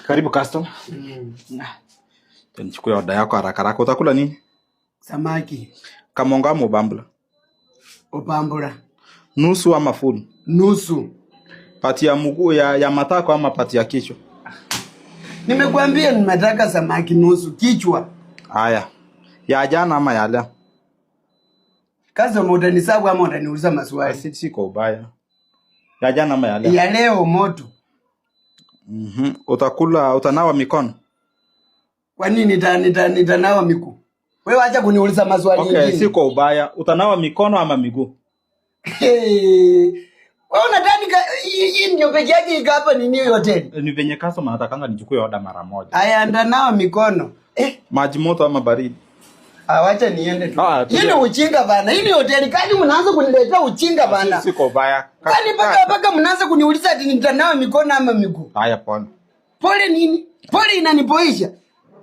Karibu customer. Nichukue order yako haraka haraka. Utakula nini? Samaki. Kamonga ama ubambula? Ubambula. Nusu ama full? Nusu. Pati ya mguu ya matako ama pati ya kichwa? Nimekuambia nimetaka samaki nusu, kichwa. Haya. Ya jana ama ya leo? Kazi utanisabu ama utaniuliza maswali? Siko ubaya. Ya jana ama ya leo? Ya leo moto. Utanawa mikono? Kwa nini nitanawa miguu? Wewe acha kuniuliza maswali mengine. Okay, siko ubaya. Utanawa mikono ama miguu? Wewe unadhani hii ndio peke yake iko hapa nini hoteli? Ni venye customer natakanga nichukue order mara moja. Aya, ndanawa mikono. Maji moto ama baridi? Wacha niende tu. Hii ni uchinga bana. Hii ni hoteli kani mnaanza kuniletea uchinga bana? Siko ubaya. Kwani paka mnaanza kuniuliza ati nitanawa mikono ama miguu? Haya pole. Pole nini? Pole inanipoisha.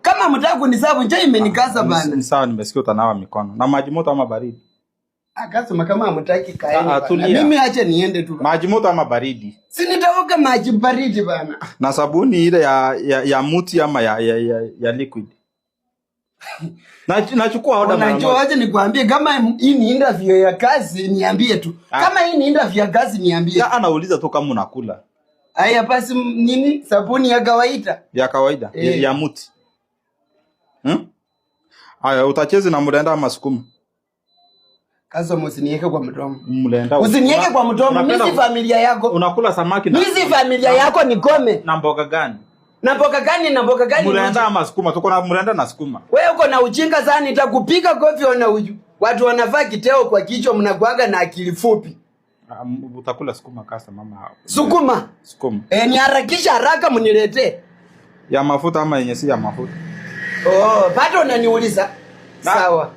Kama mtaka kunisabu njoo imenikaza bana. Ni sawa, nimesikia utanawa mikono. Na maji moto ama baridi? Akasema kama hamtaki kaeni. Mimi acha niende tu. Maji moto ama baridi? Si nitaoga maji baridi bana. Na sabuni ile ya muti ama ya liquid? Nachukua order mara moja. Unajua acha nikwambie kama hii ni interview ya kazi niambie tu. Kama hii ni interview ya kazi niambie. Ya anauliza tu kama unakula. Haya basi nini? Sabuni ya kawaida? Ya kawaida, ya muti. Haya, utacheze na mlenda ama sukuma? Kazo msiniweke kwa mdomo. Mlenda. Usiniweke kwa mdomo. Mimi si familia yako. Unakula samaki na mimi si familia yako nikome. Na mboga gani? Na mboga gani na mboga gani? Mlenda ama sukuma? Tuko na mlenda na sukuma. Wewe uko na ujinga sana, nitakupiga kofi ona uju. Watu wanavaa kiteo kwa kichwa mnakuaga na akili fupi. Utakula sukuma kasa mama. Sukuma? Sukuma. Niharakisha haraka mniletee. Ya mafuta ama yenye si ya mafuta? Bado unaniuliza? Sawa.